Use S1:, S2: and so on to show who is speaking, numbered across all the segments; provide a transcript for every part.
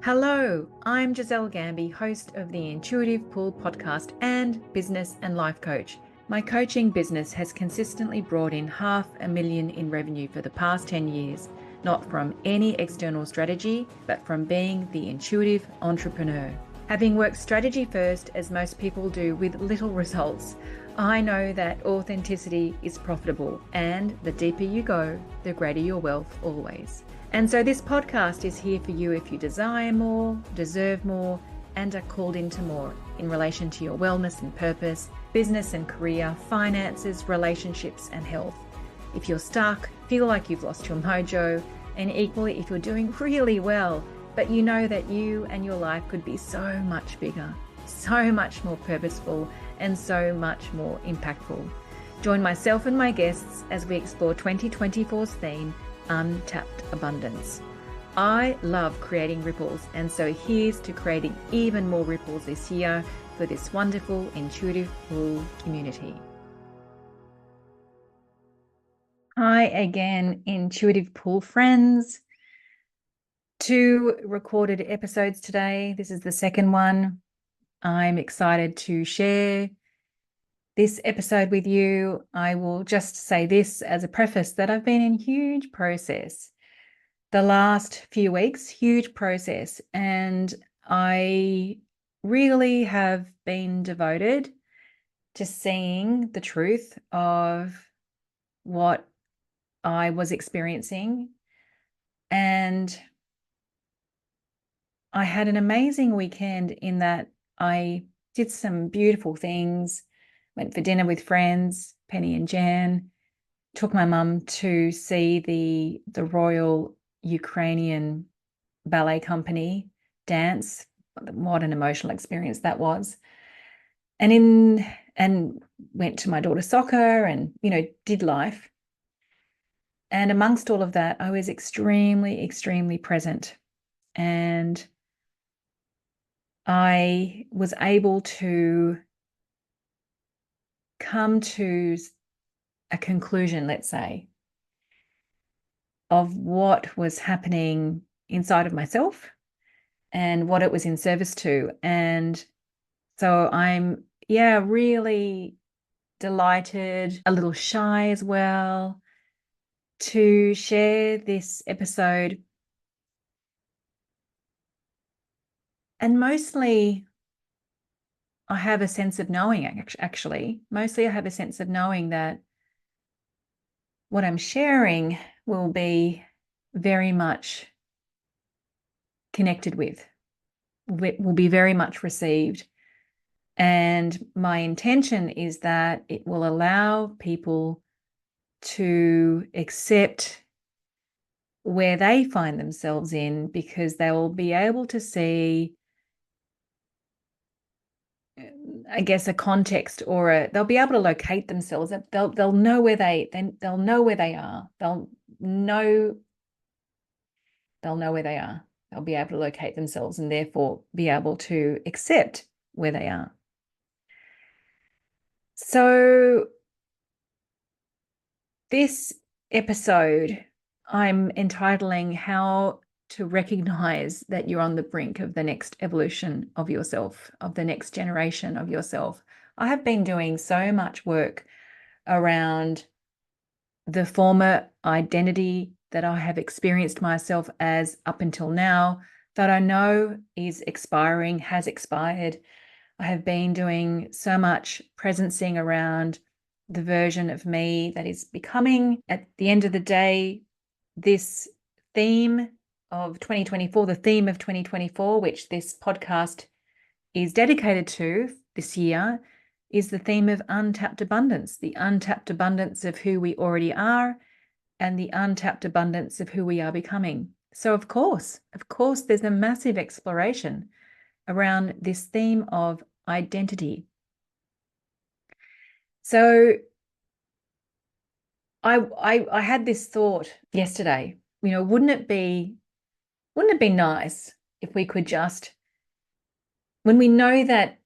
S1: Hello, I'm Giselle Gamby, host of the Intuitive Pool podcast and business and life coach. My coaching business has consistently brought in $500,000 in revenue for the past 10 years, not from any external strategy, but from being the intuitive entrepreneur. Having worked strategy first, as most people do, with little results, I know that authenticity is profitable, and the deeper you go, the greater your wealth always. And so this podcast is here for you if you desire more, deserve more, and are called into more in relation to your wellness and purpose, business and career, finances, relationships, and health. If you're stuck, feel like you've lost your mojo, and equally if you're doing really well, but you know that you and your life could be so much bigger, so much more purposeful, and so much more impactful. Join myself and my guests as we explore 2024's theme, Untapped Abundance. I love creating ripples, and so here's to creating even more ripples this year for this wonderful intuitive pool community. Hi again, intuitive pool friends. 2 recorded episodes today. This is the second one. I'm excited to share this episode with you. I will just say this as a preface that I've been in huge process the last few weeks, huge process. And I really have been devoted to seeing the truth of what I was experiencing. And I had an amazing weekend in that I did some beautiful things, went for dinner with friends, Penny and Jan, took my mum to see the Royal Ukrainian Ballet Company dance. What an emotional experience that was. And went to my daughter's soccer and, did life. And amongst all of that, I was extremely, extremely present. And I was able to come to a conclusion, let's say, of what was happening inside of myself and what it was in service to. And so I'm, really delighted, a little shy as well, to share this episode. And mostly I have a sense of knowing, actually. Mostly I have a sense of knowing that what I'm sharing will be very much connected with, will be very much received. And my intention is that it will allow people to accept where they find themselves in, because they will be able to see, I guess, a context, or they'll be able to locate themselves. They'll know where they'll know where they are. They'll know where they are. They'll be able to locate themselves and therefore be able to accept where they are. So this episode I'm entitling How to Recognize That You're on the Brink of the Next Evolution of Yourself, of the next generation of yourself. I have been doing so much work around the former identity that I have experienced myself as up until now, that I know is expiring, has expired. I have been doing so much presencing around the version of me that is becoming. At the end of the day, this theme of 2024, the theme of 2024, which this podcast is dedicated to this year, is the theme of untapped abundance, the untapped abundance of who we already are and the untapped abundance of who we are becoming. So of course, there's a massive exploration around this theme of identity. So I had this thought yesterday, wouldn't it be nice if we could just, when we know that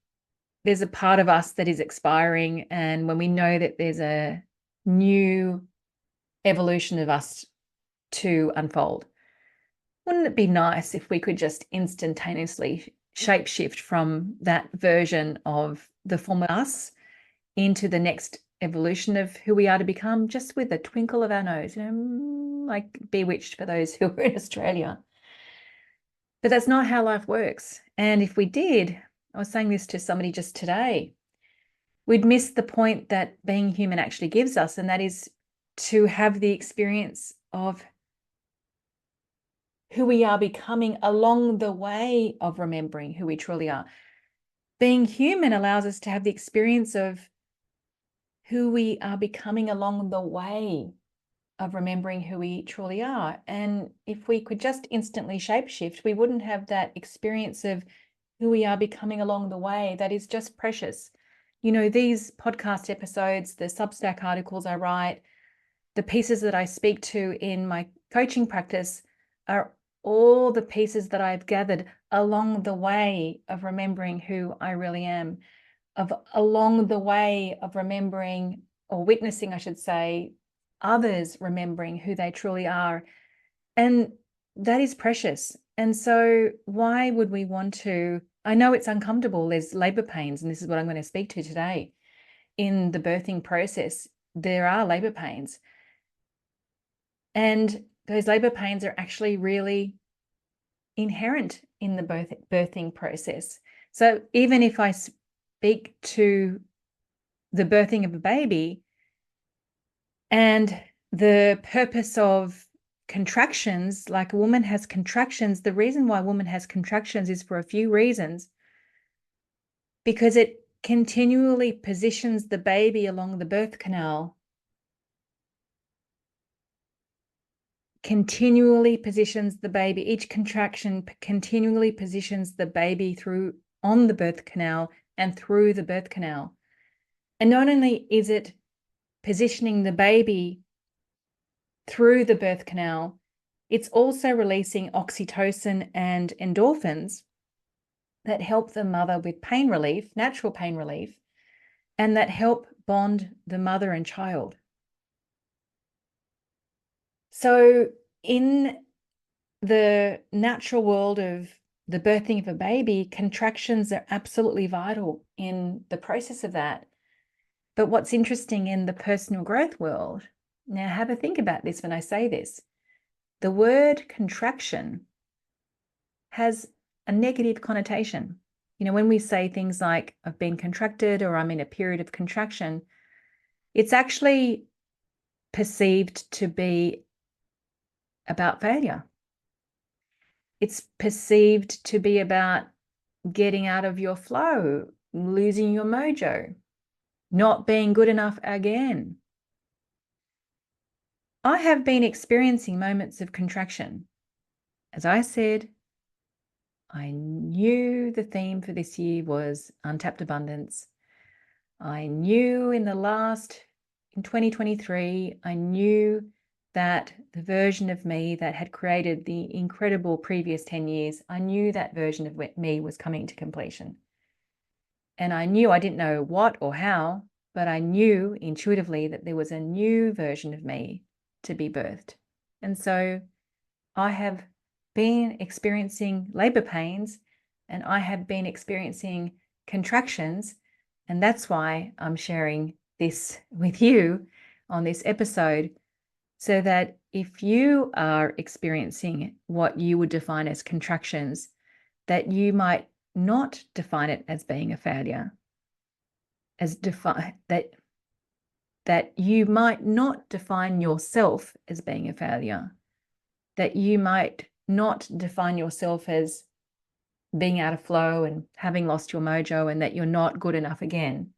S1: there's a part of us that is expiring, and when we know that there's a new evolution of us to unfold, Wouldn't it be nice if we could just instantaneously shapeshift from that version of the former us into the next evolution of who we are to become, just with a twinkle of our nose, like Bewitched for those who are in Australia. But that's not how life works. And if we did, I was saying this to somebody just today, we'd miss the point that being human actually gives us, and that is to have the experience of who we are becoming along the way of remembering who we truly are. Being human allows us to have the experience of who we are becoming along the way of remembering who we truly are. And if we could just instantly shapeshift, we wouldn't have that experience of who we are becoming along the way. That is just precious. These podcast episodes, the Substack articles I write, the pieces that I speak to in my coaching practice are all the pieces that I've gathered along the way of remembering who I really am, along the way of remembering, or witnessing, I should say, others remembering who they truly are. And that is precious. And so why would we want to? I know it's uncomfortable. There's labor pains, and this is what I'm going to speak to today. In the birthing process, there are labor pains. And those labor pains are actually really inherent in the birthing process. So even if I speak to the birthing of a baby and the purpose of contractions, like a woman has contractions, the reason why a woman has contractions is for a few reasons, because it continually positions the baby along the birth canal, continually positions the baby. Each contraction continually positions the baby on the birth canal and through the birth canal. And not only is it positioning the baby through the birth canal, it's also releasing oxytocin and endorphins that help the mother with pain relief, natural pain relief, and that help bond the mother and child. So in the natural world of the birthing of a baby, contractions are absolutely vital in the process of that. But what's interesting in the personal growth world, now have a think about this when I say this, the word contraction has a negative connotation. When we say things like I've been contracted or I'm in a period of contraction, it's actually perceived to be about failure. It's perceived to be about getting out of your flow, losing your mojo, not being good enough again. I have been experiencing moments of contraction. As I said, I knew the theme for this year was untapped abundance. I knew in 2023, I knew that the version of me that had created the incredible previous 10 years, I knew that version of me was coming to completion. And I didn't know what or how, but I knew intuitively that there was a new version of me to be birthed. And so I have been experiencing labor pains, and I have been experiencing contractions. And that's why I'm sharing this with you on this episode, so that if you are experiencing what you would define as contractions, that you might not define it as being a failure, that you might not define yourself as being a failure, that you might not define yourself as being out of flow and having lost your mojo and that you're not good enough again.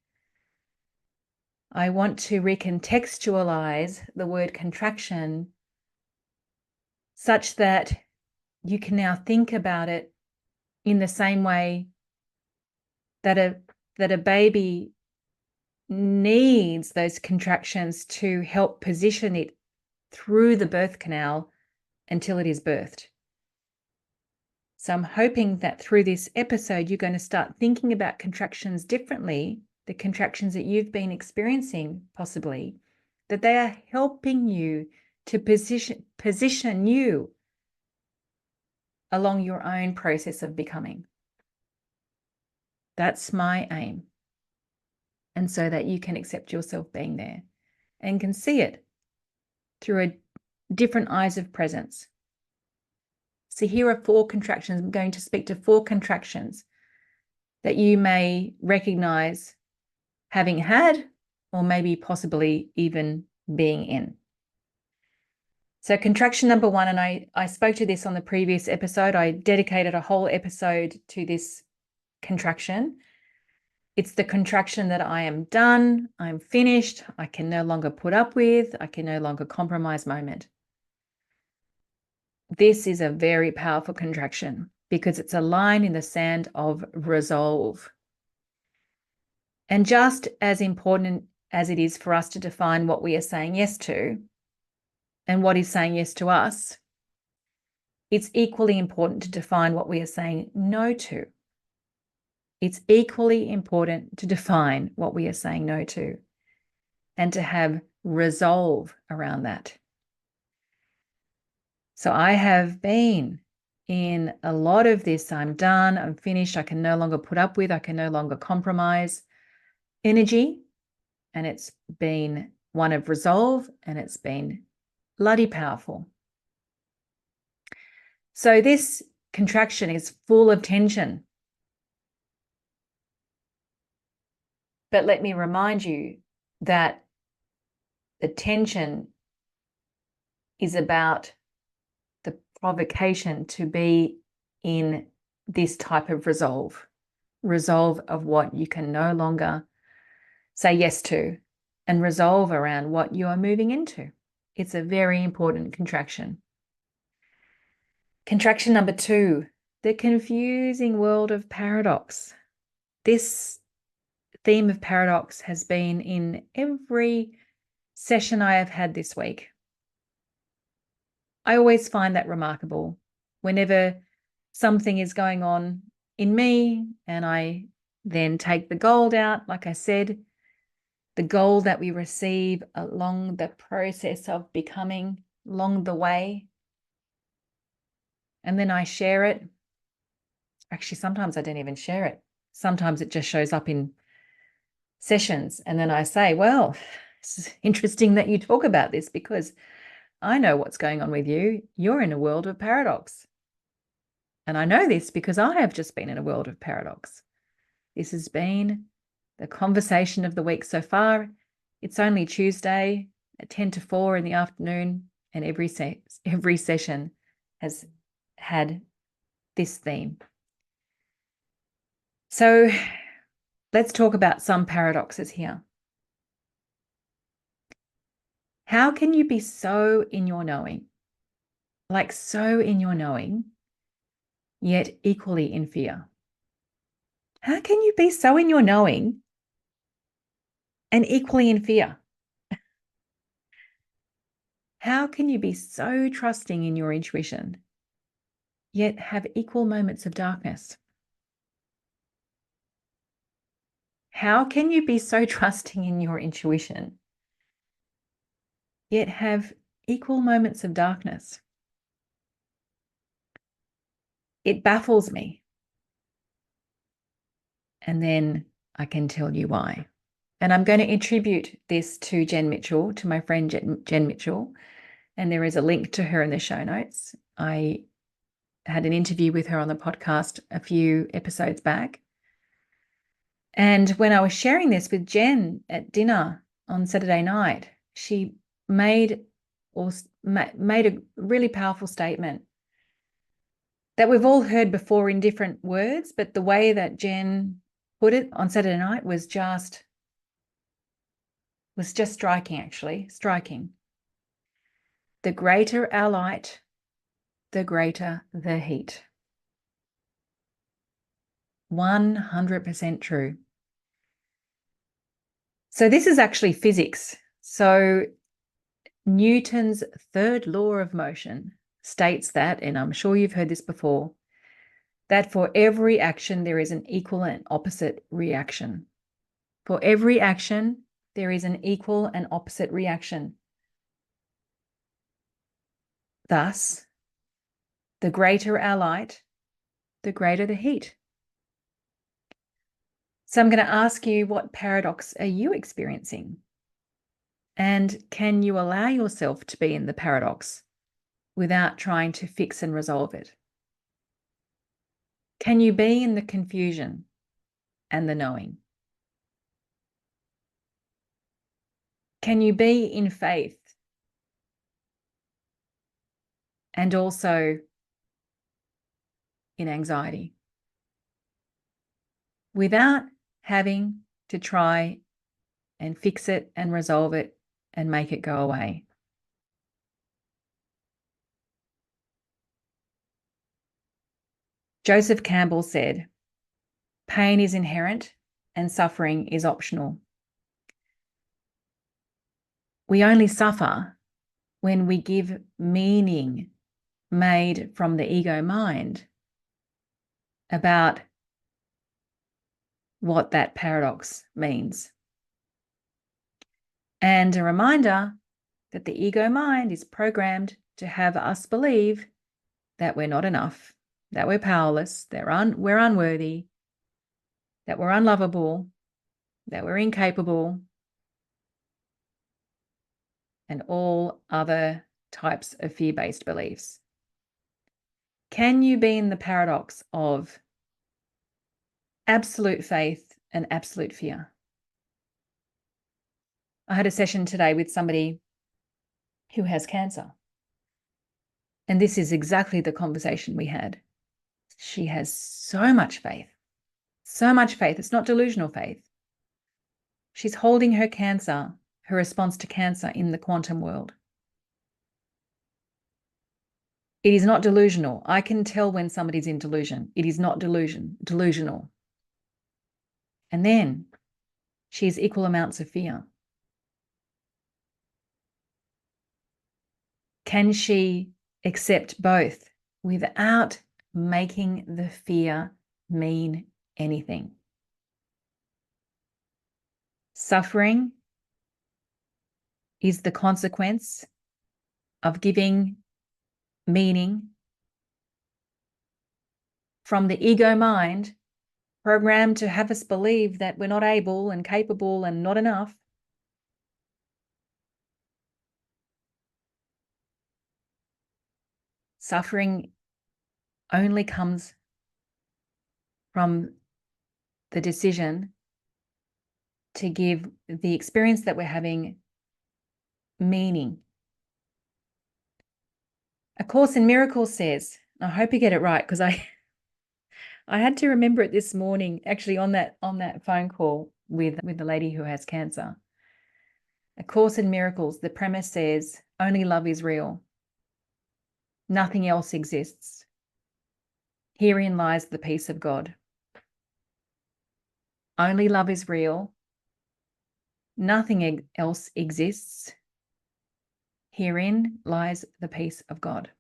S1: I want to recontextualize the word contraction such that you can now think about it in the same way that a baby needs those contractions to help position it through the birth canal until it is birthed. So I'm hoping that through this episode, you're going to start thinking about contractions differently, the contractions that you've been experiencing possibly, that they are helping you to position you along your own process of becoming. That's my aim. And so that you can accept yourself being there and can see it through a different eyes of presence. So here are 4 contractions. I'm going to speak to 4 contractions that you may recognize having had, or maybe possibly even being in. So contraction number 1, and I spoke to this on the previous episode. I dedicated a whole episode to this contraction. It's the contraction that I am done, I'm finished, I can no longer put up with, I can no longer compromise moment. This is a very powerful contraction because it's a line in the sand of resolve. And just as important as it is for us to define what we are saying yes to and what is saying yes to us, it's equally important to define what we are saying no to. It's equally important to define what we are saying no to and to have resolve around that. So I have been in a lot of this, I'm done, I'm finished, I can no longer put up with, I can no longer compromise energy. And it's been one of resolve, and it's been bloody powerful. So this contraction is full of tension. But let me remind you that the tension is about the provocation to be in this type of resolve of what you can no longer say yes to, and resolve around what you are moving into. It's a very important contraction. Contraction number 2, the confusing world of paradox. This theme of paradox has been in every session I have had this week. I always find that remarkable whenever something is going on in me and I then take the gold out, like I said, the gold that we receive along the process of becoming, along the way, and then I share it. Actually, sometimes I don't even share it. Sometimes it just shows up in sessions. And then I say, well, it's interesting that you talk about this because I know what's going on with you. You're in a world of paradox. And I know this because I have just been in a world of paradox. This has been the conversation of the week so far. It's only Tuesday at 10 to 4 in the afternoon, and every session has had this theme. So let's talk about some paradoxes here. How can you be so in your knowing, like so in your knowing, yet equally in fear? How can you be so in your knowing and equally in fear? How can you be so trusting in your intuition, yet have equal moments of darkness? How can you be so trusting in your intuition, yet have equal moments of darkness? It baffles me. And then I can tell you why. And I'm going to attribute this to Jen Mitchell, to my friend Jen Mitchell. And there is a link to her in the show notes. I had an interview with her on the podcast a few episodes back. And when I was sharing this with Jen at dinner on Saturday night, she made a really powerful statement that we've all heard before in different words, but the way that Jen put it on Saturday night was just striking, actually, striking. The greater our light, the greater the heat. 100% true. So this is actually physics. So Newton's third law of motion states that, and I'm sure you've heard this before, that for every action there is an equal and opposite reaction. For every action, there is an equal and opposite reaction. Thus, The greater our light, the greater the heat. So I'm going to ask you, what paradox are you experiencing? And can you allow yourself to be in the paradox without trying to fix and resolve it? Can you be in the confusion and the knowing? Can you be in faith and also in anxiety without having to try and fix it and resolve it and make it go away? Joseph Campbell said, "Pain is inherent and suffering is optional." We only suffer when we give meaning made from the ego mind about what that paradox means. And a reminder that the ego mind is programmed to have us believe that we're not enough, that we're powerless, that we're unworthy, that we're unlovable, that we're incapable, and all other types of fear-based beliefs. Can you be in the paradox of absolute faith and absolute fear? I had a session today with somebody who has cancer, and this is exactly the conversation we had. She has so much faith, so much faith. It's not delusional faith. She's holding her cancer, her response to cancer, in the quantum world. It is not delusional. I can tell when somebody's in delusion. It is not delusional. And then she has equal amounts of fear. Can she accept both without making the fear mean anything? Suffering is the consequence of giving meaning from the ego mind, programmed to have us believe that we're not able and capable and not enough. Suffering only comes from the decision to give the experience that we're having meaning. A Course in Miracles says, I hope you get it right, because I had to remember it this morning, actually on that phone call with the lady who has cancer. A Course in Miracles, the premise says, only love is real. Nothing else exists. Herein lies the peace of God. Only love is real. Nothing else exists. Herein lies the peace of God.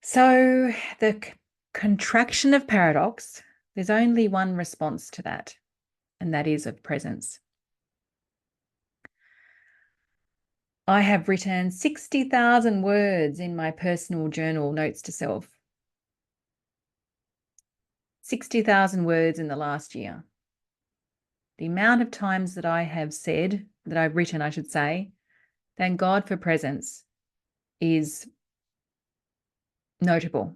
S1: So the contraction of paradox, there's only one response to that, and that is of presence. I have written 60,000 words in my personal journal, Notes to Self. 60,000 words in the last year. The amount of times that I have said, that I've written, I should say, thank God for presence, is notable.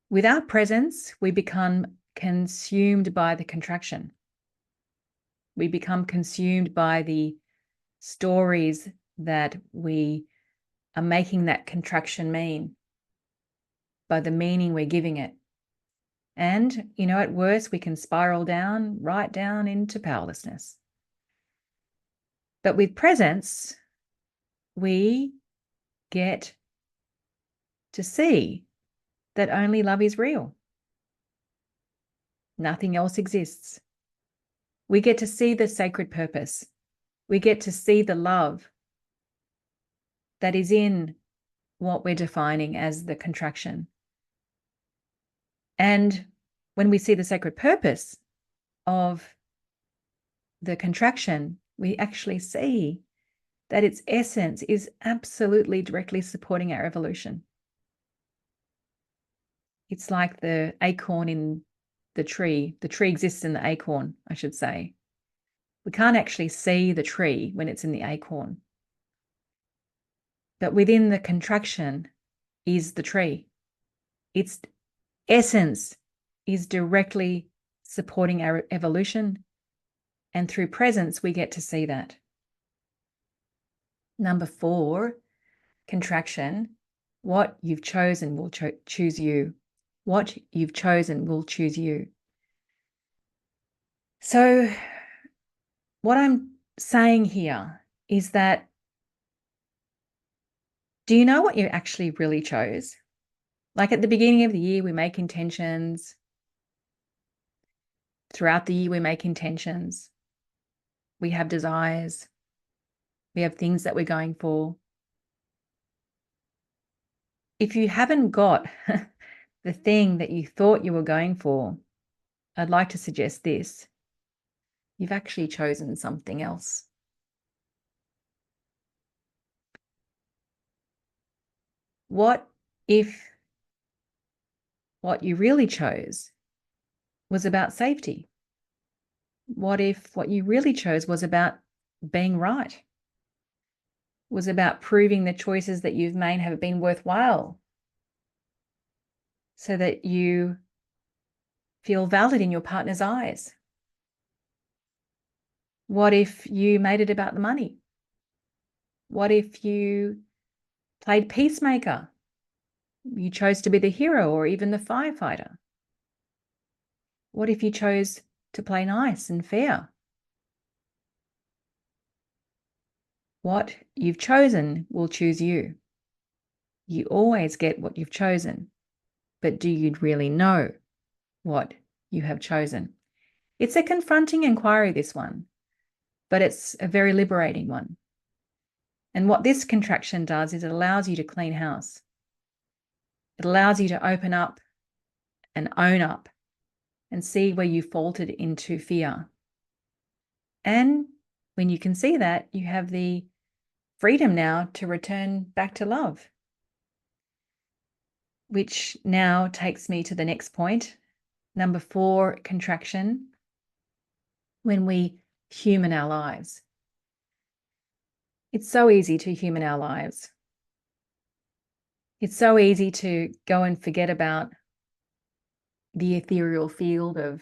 S1: Without presence, we become consumed by the contraction. We become consumed by the stories that we are making that contraction mean, by the meaning we're giving it. And, at worst, we can spiral down, right down into powerlessness. But with presence, we get to see that only love is real. Nothing else exists. We get to see the sacred purpose. We get to see the love that is in what we're defining as the contraction. And when we see the sacred purpose of the contraction, we actually see that its essence is absolutely directly supporting our evolution. It's like the acorn in the tree. The tree exists in the acorn, I should say. We can't actually see the tree when it's in the acorn. But within the contraction is the tree. Its essence is directly supporting our evolution. And through presence, we get to see that. Number 4, contraction. What you've chosen will choose you. What you've chosen will choose you. So what I'm saying here is that, do you know what you actually really chose? Like at the beginning of the year, we make intentions. Throughout the year, we make intentions. We have desires. We have things that we're going for. If you haven't got the thing that you thought you were going for, I'd like to suggest this. You've actually chosen something else. What if what you really chose was about safety? What if what you really chose was about being right? Was about proving the choices that you've made have been worthwhile so that you feel valid in your partner's eyes? What if you made it about the money? What if you played peacemaker? You chose to be the hero or even the firefighter. What if you chose to play nice and fair? What you've chosen will choose you. You always get what you've chosen, but do you really know what you have chosen? It's a confronting inquiry, this one, but it's a very liberating one. And what this contraction does is it allows you to clean house. It allows you to open up and own up and see where you faltered into fear. And when you can see that, you have the freedom now to return back to love. Which now takes me to the next point. Number 4, contraction. When we human our lives. It's so easy to human our lives. It's so easy to go and forget about the ethereal field of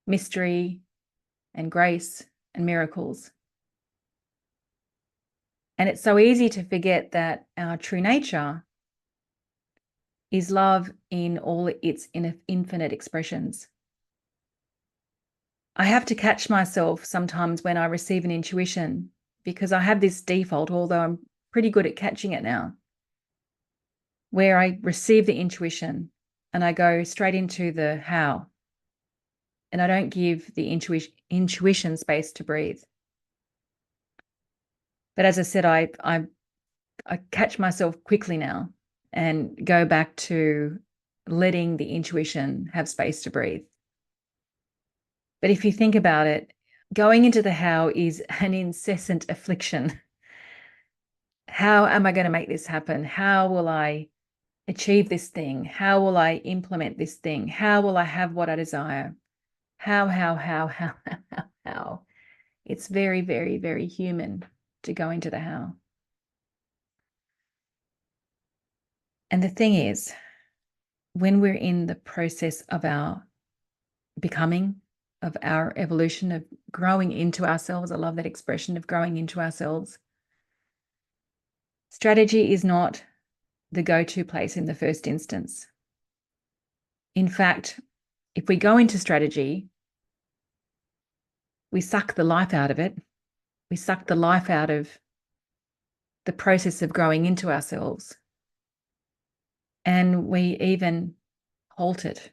S1: mystery and grace and miracles. And it's so easy to forget that our true nature is love in all its infinite expressions. I have to catch myself sometimes when I receive an intuition, because I have this default, although I'm pretty good at catching it now, where I receive the intuition and I go straight into the how, and I don't give the intuition space to breathe. But as I said, I catch myself quickly now and go back to letting the intuition have space to breathe. But if you think about it, going into the how is an incessant affliction. How am I going to make this happen? How will I achieve this thing? How will I implement this thing? How will I have what I desire? How? It's very, very, very human to go into the how. And the thing is, when we're in the process of our becoming, of our evolution, of growing into ourselves, I love that expression of growing into ourselves, strategy is not the go-to place in the first instance. In fact, if we go into strategy, we suck the life out of it. We suck the life out of the process of growing into ourselves. And we even halt it.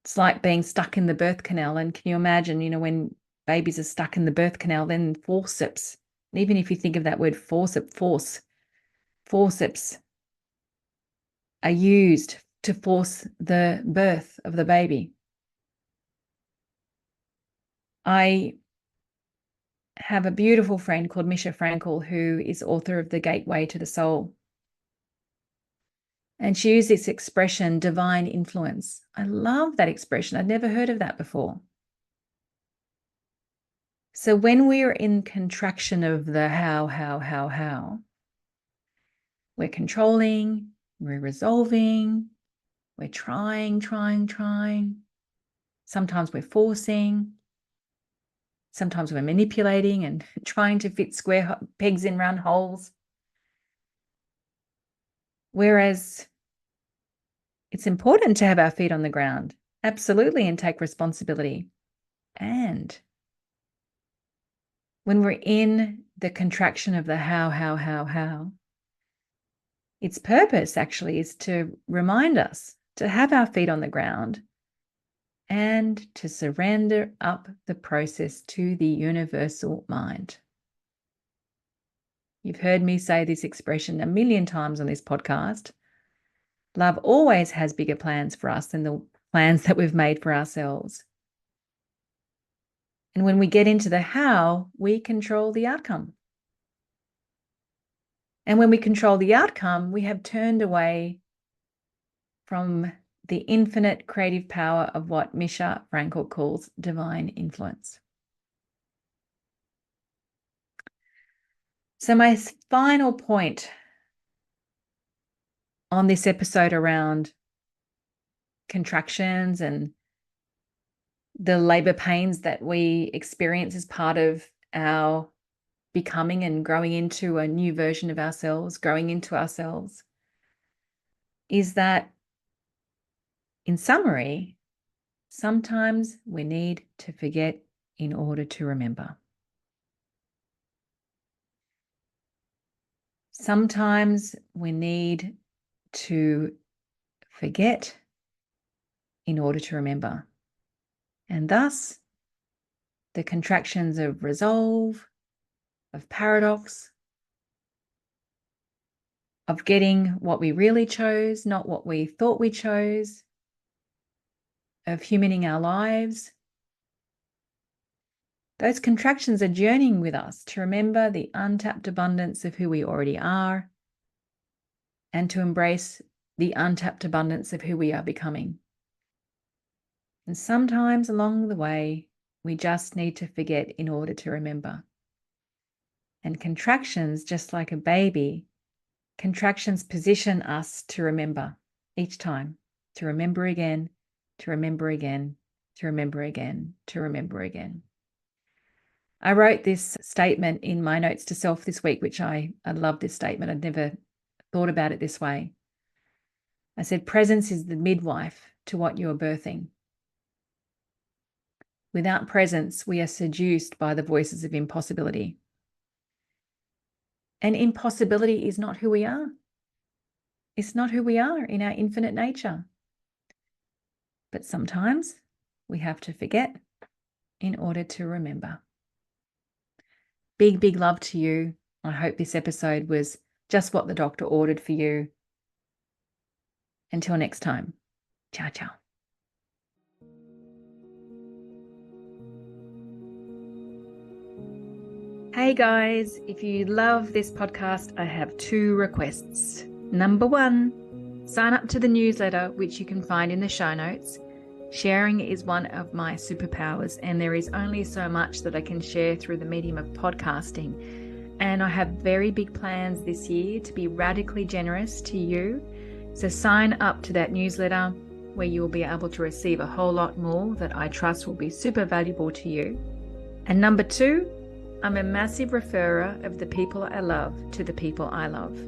S1: It's like being stuck in the birth canal. And can you imagine, when babies are stuck in the birth canal, then forceps, and even if you think of that word forceps are used to force the birth of the baby. I have a beautiful friend called Misha Frankel, who is author of The Gateway to the Soul. And she used this expression, divine influence. I love that expression. I'd never heard of that before. So when we are in contraction of the how, we're controlling, we're resolving, we're trying. Sometimes we're forcing. Sometimes we're manipulating and trying to fit square pegs in round holes. Whereas it's important to have our feet on the ground, absolutely, and take responsibility. And when we're in the contraction of the how, its purpose actually is to remind us to have our feet on the ground and to surrender up the process to the universal mind. You've heard me say this expression a million times on this podcast. Love always has bigger plans for us than the plans that we've made for ourselves. And when we get into the how, we control the outcome. And when we control the outcome, we have turned away from the infinite creative power of what Misha Frankel calls divine influence. So my final point on this episode around contractions and the labor pains that we experience as part of our becoming and growing into a new version of ourselves, growing into ourselves, is that, in summary, sometimes we need to forget in order to remember. Sometimes we need to forget in order to remember. And thus, the contractions of resolve, of paradox, of getting what we really chose, not what we thought we chose, of humaning our lives. Those contractions are journeying with us to remember the untapped abundance of who we already are and to embrace the untapped abundance of who we are becoming. And sometimes along the way, we just need to forget in order to remember. And contractions, just like a baby, contractions position us to remember each time, to remember again, to remember again, to remember again, to remember again. I wrote this statement in my notes to self this week, which I love this statement. I'd never thought about it this way. I said, presence is the midwife to what you're birthing. Without presence, we are seduced by the voices of impossibility. And impossibility is not who we are. It's not who we are in our infinite nature. But sometimes we have to forget in order to remember. Big, big love to you. I hope this episode was just what the doctor ordered for you. Until next time, ciao, ciao. Hey guys, if you love this podcast, I have 2 requests. Number 1, sign up to the newsletter, which you can find in the show notes. Sharing is one of my superpowers, and there is only so much that I can share through the medium of podcasting. And I have very big plans this year to be radically generous to you. So sign up to that newsletter where you'll be able to receive a whole lot more that I trust will be super valuable to you. And number 2, I'm a massive referrer of the people I love to the people I love.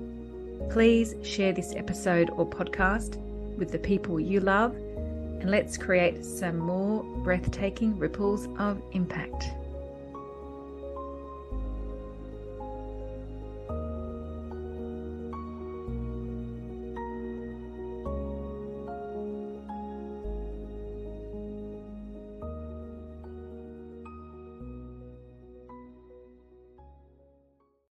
S1: Please share this episode or podcast with the people you love, and let's create some more breathtaking ripples of impact.